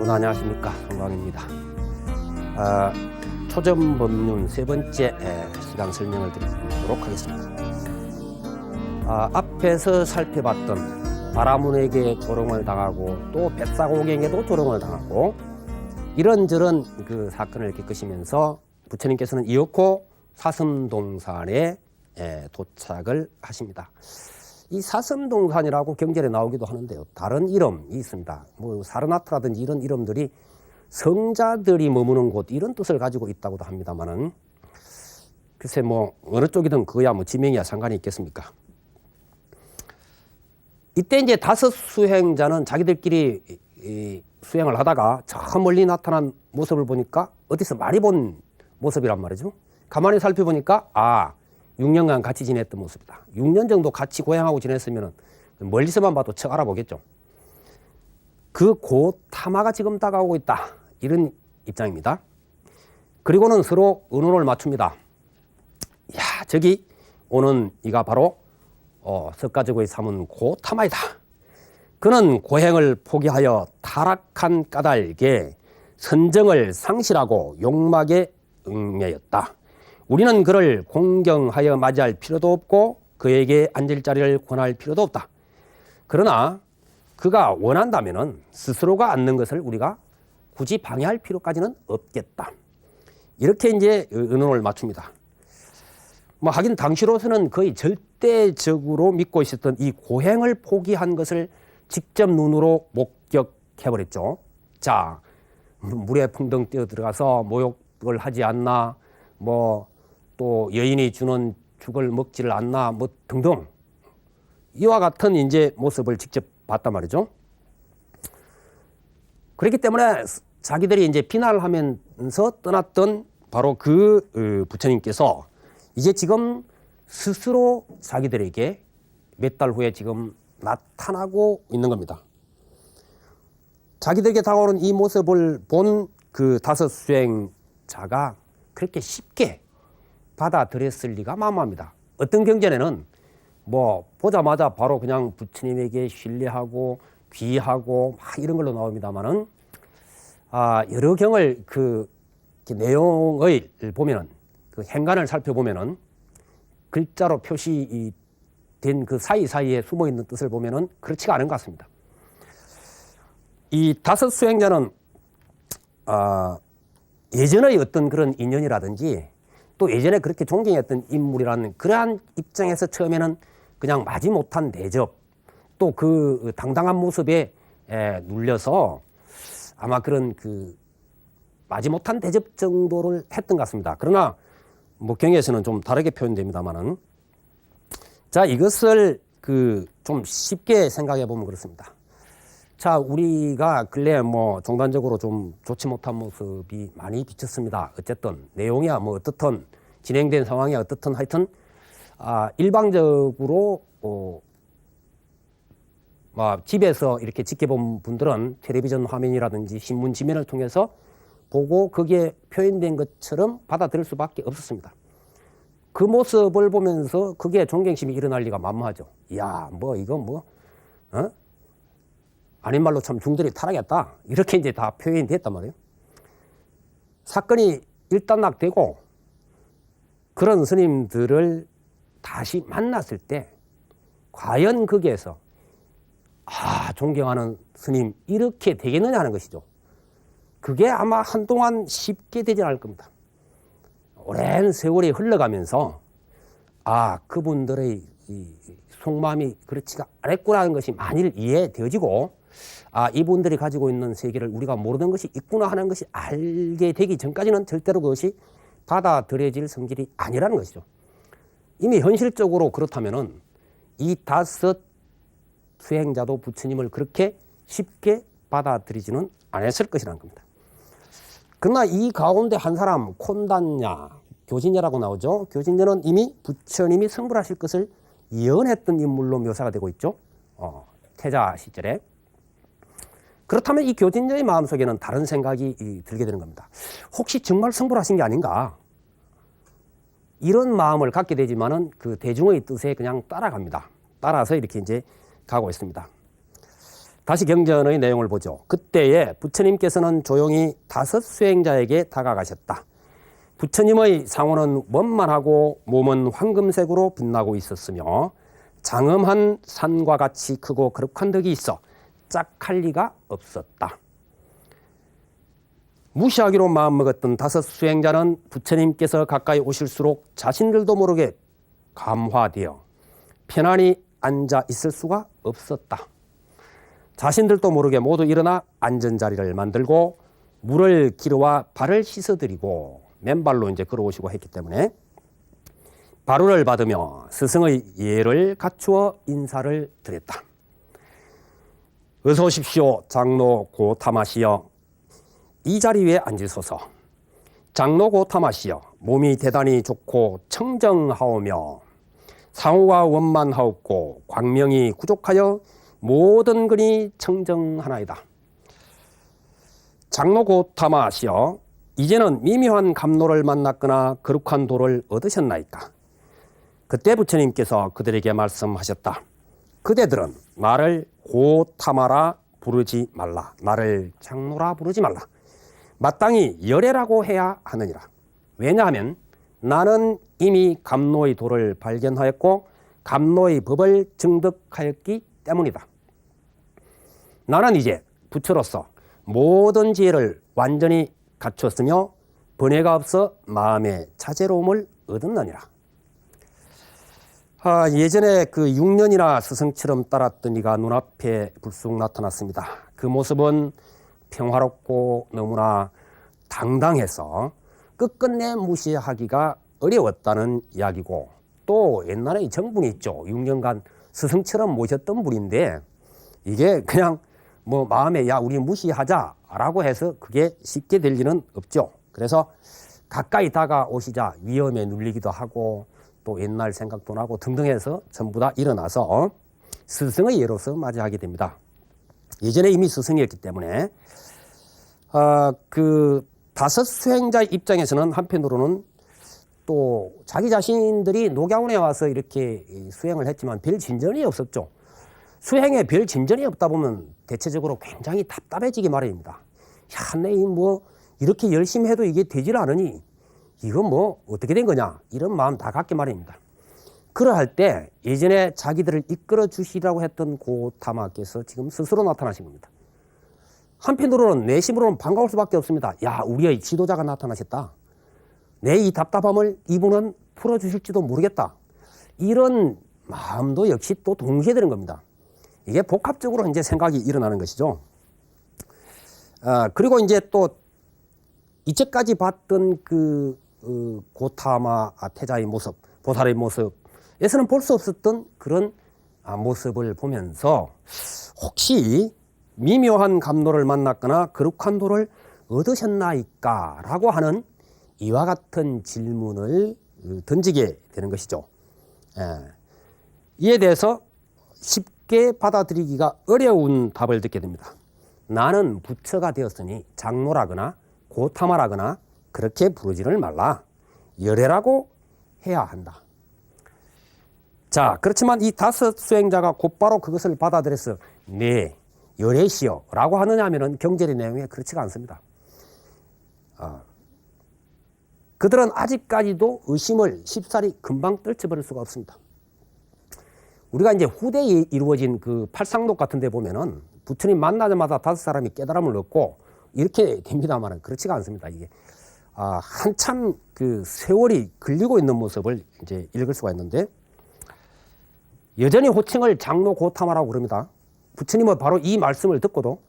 여러분 안녕하십니까, 송광입니다. 초전법륜 세 번째 시간 설명을 드리도록 하겠습니다. 앞에서 살펴봤던 바라문에게 조롱을 당하고 또 뱃사공에게도 조롱을 당하고 이런저런 그 사건을 겪으시면서 부처님께서는 이윽고 사슴동산에 도착을 하십니다. 이 사슴동산이라고 경전에 나오기도 하는데요, 다른 이름이 있습니다. 뭐 사르나트라든지 이런 이름들이 성자들이 머무는 곳 이런 뜻을 가지고 있다고도 합니다만은 글쎄 뭐 어느 쪽이든 그거야 뭐 지명이야 상관이 있겠습니까? 이때 이제 다섯 수행자는 자기들끼리 수행을 하다가 저 멀리 나타난 모습을 보니까 어디서 많이 본 모습이란 말이죠. 가만히 살펴보니까 6년간 같이 지냈던 모습이다. 6년 정도 같이 고행하고 지냈으면 멀리서만 봐도 척 알아보겠죠. 그 고타마가 지금 다가오고 있다, 이런 입장입니다. 그리고는 서로 의논을 맞춥니다. 야, 저기 오는 이가 바로 석가적의 삼은 고타마이다. 그는 고행을 포기하여 타락한 까닭에 선정을 상실하고 욕막에 얽매였다. 우리는 그를 공경하여 맞이할 필요도 없고 그에게 앉을 자리를 권할 필요도 없다. 그러나 그가 원한다면 스스로가 앉는 것을 우리가 굳이 방해할 필요까지는 없겠다. 이렇게 이제 의논을 맞춥니다. 뭐 하긴 당시로서는 거의 절대적으로 믿고 있었던 이 고행을 포기한 것을 직접 눈으로 목격해버렸죠. 자, 물에 풍덩 뛰어 들어가서 모욕을 하지 않나, 뭐 또 여인이 주는 죽을 먹지를 않나, 뭐 등등 이와 같은 이제 모습을 직접 봤단 말이죠. 그렇기 때문에 자기들이 이제 비난을 하면서 떠났던 바로 그 부처님께서 이제 지금 스스로 자기들에게 몇 달 후에 지금 나타나고 있는 겁니다. 자기들에게 다가오는 이 모습을 본 그 다섯 수행자가 그렇게 쉽게 받아들였을 리가 만무합니다. 어떤 경전에는 뭐 보자마자 바로 그냥 부처님에게 신뢰하고 귀하고 막 이런 걸로 나옵니다만은 여러 경을 그 내용을 보면은 그 행간을 살펴보면은 글자로 표시된 그 사이사이에 숨어 있는 뜻을 보면은 그렇지가 않은 것 같습니다. 이 다섯 수행자는 예전의 어떤 그런 인연이라든지 또 예전에 그렇게 존경했던 인물이라는 그러한 입장에서 처음에는 그냥 마지못한 대접, 또 그 당당한 모습에 눌려서 아마 그런 그 마지못한 대접 정도를 했던 것 같습니다. 그러나 뭐 경에서는 좀 다르게 표현됩니다만은, 자, 이것을 그 좀 쉽게 생각해 보면 그렇습니다. 자, 우리가 근래 뭐 종단적으로 좀 좋지 못한 모습이 많이 비쳤습니다. 어쨌든 내용이야 뭐 어떻든 진행된 상황이 어떻든 하여튼 일방적으로 집에서 이렇게 지켜본 분들은 텔레비전 화면이라든지 신문 지면을 통해서 보고 거기에 표현된 것처럼 받아들일 수밖에 없었습니다. 그 모습을 보면서 그게 존경심이 일어날 리가 만무하죠. 이야, 뭐 이거 뭐 아닌 말로 참 중들이 타락했다, 이렇게 이제 다 표현이 됐단 말이에요. 사건이 일단락되고 그런 스님들을 다시 만났을 때 과연 거기에서 존경하는 스님 이렇게 되겠느냐 하는 것이죠. 그게 아마 한동안 쉽게 되지 않을 겁니다. 오랜 세월이 흘러가면서 그분들의 이 속마음이 그렇지가 않았구나 하는 것이 만일 이해되어지고 이분들이 가지고 있는 세계를 우리가 모르는 것이 있구나 하는 것이 알게 되기 전까지는 절대로 그것이 받아들여질 성질이 아니라는 것이죠. 이미 현실적으로 그렇다면은 이 다섯 수행자도 부처님을 그렇게 쉽게 받아들이지는 않았을 것이라는 겁니다. 그러나 이 가운데 한 사람, 콘단냐, 교진녀라고 나오죠. 교진녀는 이미 부처님이 성불하실 것을 예언했던 인물로 묘사가 되고 있죠. 태자 시절에. 그렇다면 이 교진녀의 마음속에는 다른 생각이 들게 되는 겁니다. 혹시 정말 성불하신 게 아닌가? 이런 마음을 갖게 되지만은 그 대중의 뜻에 그냥 따라갑니다. 따라서 이렇게 이제 가고 있습니다. 다시 경전의 내용을 보죠. 그때에 부처님께서는 조용히 5 수행자에게 다가가셨다. 부처님의 상호는 원만하고 몸은 황금색으로 빛나고 있었으며 장엄한 산과 같이 크고 거룩한 덕이 있어 짝할 리가 없었다. 무시하기로 마음먹었던 5 수행자는 부처님께서 가까이 오실수록 자신들도 모르게 감화되어 편안히 앉아 있을 수가 없었다. 자신들도 모르게 모두 일어나 앉은 자리를 만들고 물을 기르와 발을 씻어드리고 맨발로 이제 걸어오시고 했기 때문에 바루를 받으며 스승의 예를 갖추어 인사를 드렸다. 어서 오십시오, 장로 고타마시여. 이 자리 위에 앉으소서. 장로 고타마시여, 몸이 대단히 좋고 청정하오며 상호가 원만하옵고 광명이 구족하여 모든 근이 청정하나이다. 장로 고타마시여, 이제는 미묘한 감로를 만났거나 거룩한 도를 얻으셨나이까? 그때 부처님께서 그들에게 말씀하셨다. 그대들은 나를 고타마라 부르지 말라. 나를 장로라 부르지 말라. 마땅히 열애라고 해야 하느니라. 왜냐하면 나는 이미 감로의 도를 발견하였고 감로의 법을 증득하였기 때문이다. 나는 이제 부처로서 모든 지혜를 완전히 갖추었으며 번뇌가 없어 마음의 자제로움을 얻었느니라. 예전에 그 6년이나 스승처럼 따랐던 이가 눈앞에 불쑥 나타났습니다. 그 모습은 평화롭고 너무나 당당해서 끝끝내 무시하기가 어려웠다는 이야기고, 또 옛날에 정분이 있죠. 6년간 스승처럼 모셨던 분인데 이게 그냥 뭐 마음에 야 우리 무시하자라고 해서 그게 쉽게 될 리는 없죠. 그래서 가까이 다가오시자 위험에 눌리기도 하고 또 옛날 생각도 나고 등등 해서 전부 다 일어나서 스승의 예로서 맞이하게 됩니다. 예전에 이미 스승이었기 때문에 그 5 수행자의 입장에서는 한편으로는 또 자기 자신들이 녹양원에 와서 이렇게 수행을 했지만 별 진전이 없었죠. 수행에 별 진전이 없다 보면 대체적으로 굉장히 답답해지기 마련입니다. 야, 내 뭐 이렇게 열심히 해도 이게 되질 않으니 이건 뭐 어떻게 된 거냐, 이런 마음 다 갖게 마련입니다. 그러할 때 예전에 자기들을 이끌어 주시라고 했던 고타마께서 지금 스스로 나타나신 겁니다. 한편으로는 내심으로는 반가울 수밖에 없습니다. 야, 우리의 지도자가 나타나셨다. 내 이 답답함을 이분은 풀어주실지도 모르겠다. 이런 마음도 역시 또 동시에 드는 겁니다. 이게 복합적으로 이제 생각이 일어나는 것이죠. 그리고 이제 또 이제까지 봤던 그 고타마 태자의 모습, 보살의 모습에서는 볼 수 없었던 그런 모습을 보면서 혹시 미묘한 감로를 만났거나 거룩한 도를 얻으셨나이까? 라고 하는 이와 같은 질문을 던지게 되는 것이죠. 이에 대해서 쉽게 받아들이기가 어려운 답을 듣게 됩니다. 나는 부처가 되었으니 장로라거나 고타마라거나 그렇게 부르지를 말라. 열애라고 해야 한다. 자, 그렇지만 이 5 수행자가 곧바로 그것을 받아들여서 네, 열애시여 라고 하느냐 하면은 경전의 내용에 그렇지가 않습니다. 그들은 아직까지도 의심을 쉽사리 금방 떨쳐버릴 수가 없습니다. 우리가 이제 후대에 이루어진 그 팔상록 같은 데 보면은 부처님 만나자마자 5 사람이 깨달음을 얻고 이렇게 됩니다만 그렇지가 않습니다. 이게 한참 그 세월이 걸리고 있는 모습을 이제 읽을 수가 있는데, 여전히 호칭을 장로 고타마라고 그럽니다. 부처님은 바로 이 말씀을 듣고도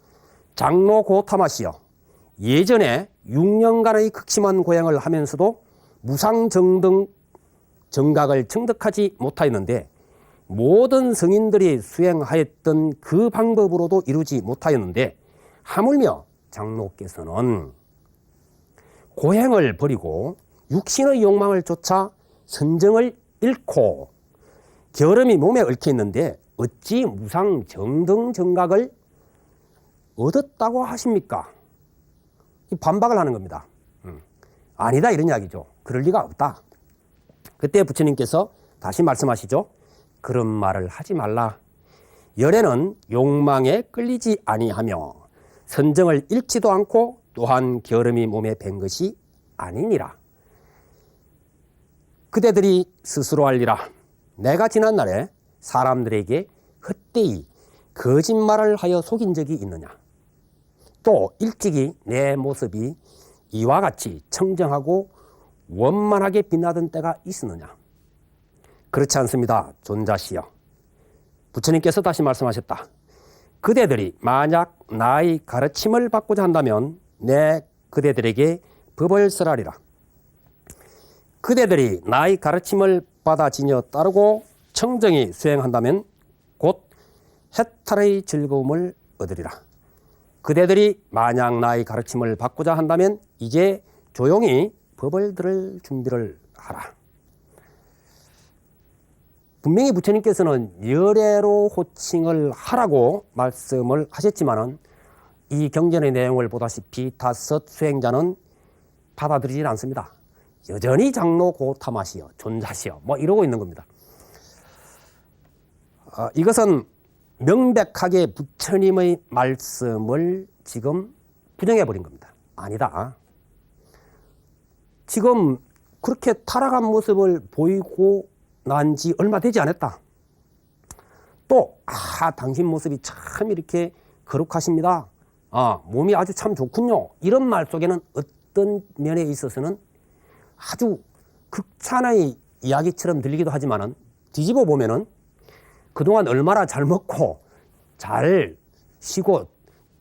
장로 고타마시여, 예전에 6년간의 극심한 고행을 하면서도 무상정등 정각을 증득하지 못하였는데 모든 성인들이 수행하였던 그 방법으로도 이루지 못하였는데 하물며 장로께서는 고행을 버리고 육신의 욕망을 쫓아 선정을 잃고 결함이 몸에 얽혀 있는데 어찌 무상정등 정각을 얻었다고 하십니까? 반박을 하는 겁니다. 아니다 이런 이야기죠. 그럴 리가 없다. 그때 부처님께서 다시 말씀하시죠. 그런 말을 하지 말라. 열애는 욕망에 끌리지 아니하며 선정을 잃지도 않고 또한 게으름이 몸에 밴 것이 아니니라. 그대들이 스스로 알리라. 내가 지난날에 사람들에게 헛되이 거짓말을 하여 속인 적이 있느냐. 또 일찍이 내 모습이 이와 같이 청정하고 원만하게 빛나던 때가 있었느냐. 그렇지 않습니다. 존자시여. 부처님께서 다시 말씀하셨다. 그대들이 만약 나의 가르침을 받고자 한다면 내 그대들에게 법을 설하리라. 그대들이 나의 가르침을 받아 지녀 따르고 청정히 수행한다면 곧 해탈의 즐거움을 얻으리라. 그대들이 만약 나의 가르침을 받고자 한다면 이제 조용히 법을 들을 준비를 하라. 분명히 부처님께서는 열애로 호칭을 하라고 말씀을 하셨지만은 이 경전의 내용을 보다시피 다섯 수행자는 받아들이질 않습니다. 여전히 장로 고타마시여 존자시여 뭐 이러고 있는 겁니다. 이것은 명백하게 부처님의 말씀을 지금 부정해 버린 겁니다. 아니다. 지금 그렇게 타락한 모습을 보이고 난 지 얼마 되지 않았다. 또 당신 모습이 참 이렇게 거룩하십니다. 몸이 아주 참 좋군요. 이런 말 속에는 어떤 면에 있어서는 아주 극찬의 이야기처럼 들리기도 하지만은 뒤집어 보면은 그동안 얼마나 잘 먹고 잘 쉬고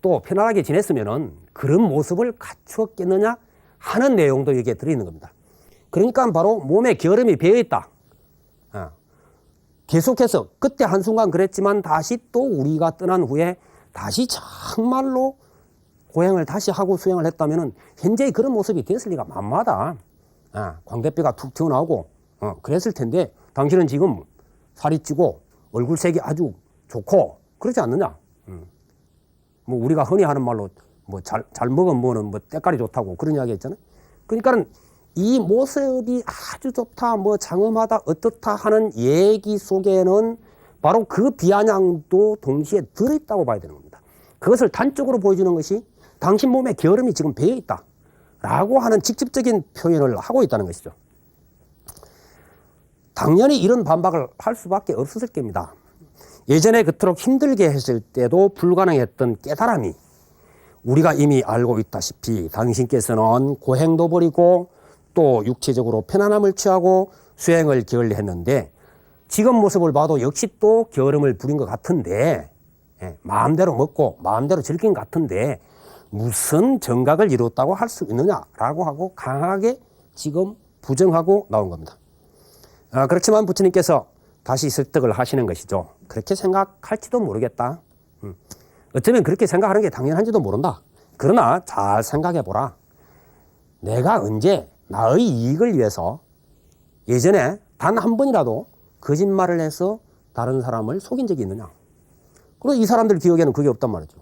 또 편안하게 지냈으면은 그런 모습을 갖추었겠느냐 하는 내용도 여기에 들어있는 겁니다. 그러니까 바로 몸에 게으름이 배어있다. 계속해서 그때 한순간 그랬지만 다시 또 우리가 떠난 후에 다시 정말로 고행을 다시 하고 수행을 했다면은 현재의 그런 모습이 됐을 리가 만마다. 광대뼈가 툭 튀어나오고 그랬을 텐데 당신은 지금 살이 찌고 얼굴색이 아주 좋고 그러지 않느냐. 뭐 우리가 흔히 하는 말로 뭐 잘 먹은 뭐는 뭐 때깔이 좋다고 그런 이야기 했잖아요. 그러니까는 이 모습이 아주 좋다, 뭐 장엄하다, 어떻다 하는 얘기 속에는 바로 그 비아냥도 동시에 들어있다고 봐야 되는 겁니다. 그것을 단적으로 보여주는 것이 당신 몸에 게으름이 지금 배어있다 라고 하는 직접적인 표현을 하고 있다는 것이죠. 당연히 이런 반박을 할 수밖에 없었을 겁니다. 예전에 그토록 힘들게 했을 때도 불가능했던 깨달음이 우리가 이미 알고 있다시피 당신께서는 고행도 버리고 또 육체적으로 편안함을 취하고 수행을 게을리했는데 지금 모습을 봐도 역시 또 게으름을 부린 것 같은데 마음대로 먹고 마음대로 즐긴 것 같은데 무슨 정각을 이뤘다고 할 수 있느냐라고 하고 강하게 지금 부정하고 나온 겁니다. 그렇지만 부처님께서 다시 설득을 하시는 것이죠. 그렇게 생각할지도 모르겠다. 어쩌면 그렇게 생각하는 게 당연한지도 모른다. 그러나 잘 생각해보라. 내가 언제 나의 이익을 위해서 예전에 단 한 번이라도 거짓말을 해서 다른 사람을 속인 적이 있느냐. 그리고 이 사람들 기억에는 그게 없단 말이죠.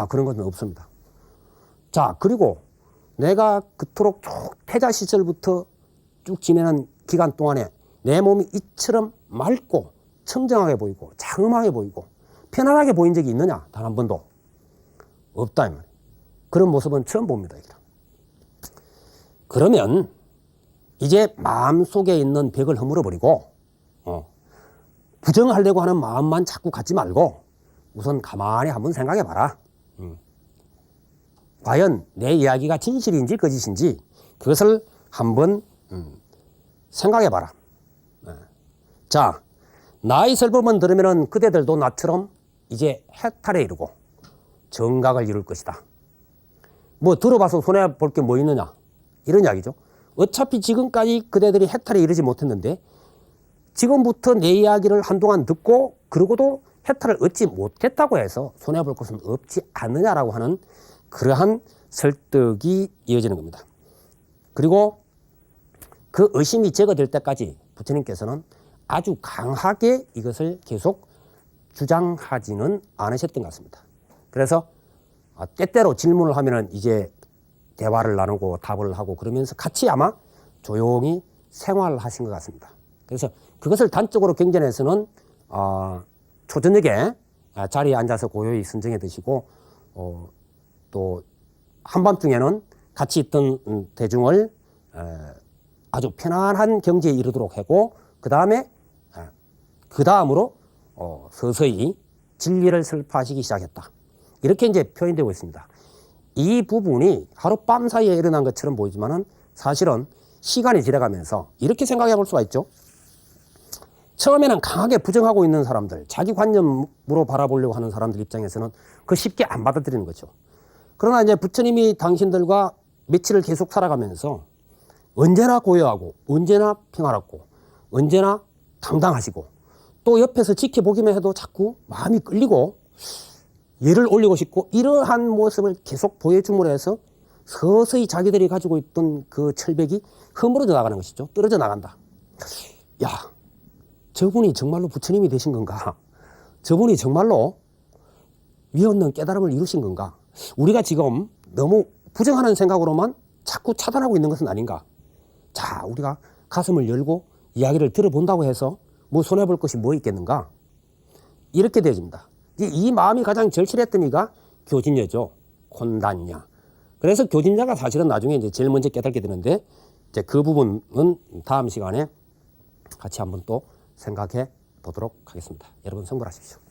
그런 것은 없습니다. 자, 그리고 내가 그토록 쭉 태자 시절부터 쭉 지내는 기간 동안에 내 몸이 이처럼 맑고 청정하게 보이고 장엄하게 보이고 편안하게 보인 적이 있느냐? 단 한 번도 없다 이 말이에요. 그런 모습은 처음 봅니다. 그러면 이제 마음속에 있는 벽을 허물어버리고 부정하려고 하는 마음만 자꾸 갖지 말고 우선 가만히 한번 생각해 봐라. 과연 내 이야기가 진실인지 거짓인지 그것을 한번 생각해 봐라. 자, 나의 설법만 들으면 그대들도 나처럼 이제 해탈에 이르고 정각을 이룰 것이다. 뭐 들어봐서 손해볼 게 뭐 있느냐 이런 이야기죠. 어차피 지금까지 그대들이 해탈에 이르지 못했는데 지금부터 내 이야기를 한동안 듣고 그러고도 해탈을 얻지 못했다고 해서 손해볼 것은 없지 않느냐라고 하는 그러한 설득이 이어지는 겁니다. 그리고 그 의심이 제거될 때까지 부처님께서는 아주 강하게 이것을 계속 주장하지는 않으셨던 것 같습니다. 그래서 때때로 질문을 하면은 이제 대화를 나누고 답을 하고 그러면서 같이 아마 조용히 생활하신 것 같습니다. 그래서 그것을 단적으로 경전에서는 초저녁에 자리에 앉아서 고요히 선정해 드시고 또 한밤중에는 같이 있던 대중을 아주 편안한 경지에 이르도록 하고 그 다음으로 서서히 진리를 설파하시기 시작했다. 이렇게 이제 표현되고 있습니다. 이 부분이 하룻밤 사이에 일어난 것처럼 보이지만은 사실은 시간이 지나가면서 이렇게 생각해 볼 수가 있죠. 처음에는 강하게 부정하고 있는 사람들, 자기 관념으로 바라보려고 하는 사람들 입장에서는 그 쉽게 안 받아들이는 거죠. 그러나 이제 부처님이 당신들과 며칠을 계속 살아가면서 언제나 고요하고 언제나 평화롭고 언제나 당당하시고 또 옆에서 지켜보기만 해도 자꾸 마음이 끌리고 예를 올리고 싶고 이러한 모습을 계속 보여줌으로 해서 서서히 자기들이 가지고 있던 그 철벽이 허물어져 나가는 것이죠. 떨어져 나간다. 야, 저분이 정말로 부처님이 되신 건가? 저분이 정말로 위없는 깨달음을 이루신 건가? 우리가 지금 너무 부정하는 생각으로만 자꾸 차단하고 있는 것은 아닌가? 자, 우리가 가슴을 열고 이야기를 들어본다고 해서 뭐 손해볼 것이 뭐 있겠는가? 이렇게 되어집니다. 이 마음이 가장 절실했던 이가 교진녀죠. 곤단녀. 그래서 교진녀가 사실은 나중에 이제 제일 먼저 깨닫게 되는데 이제 그 부분은 다음 시간에 같이 한번 또 생각해 보도록 하겠습니다. 여러분 성불하십시오.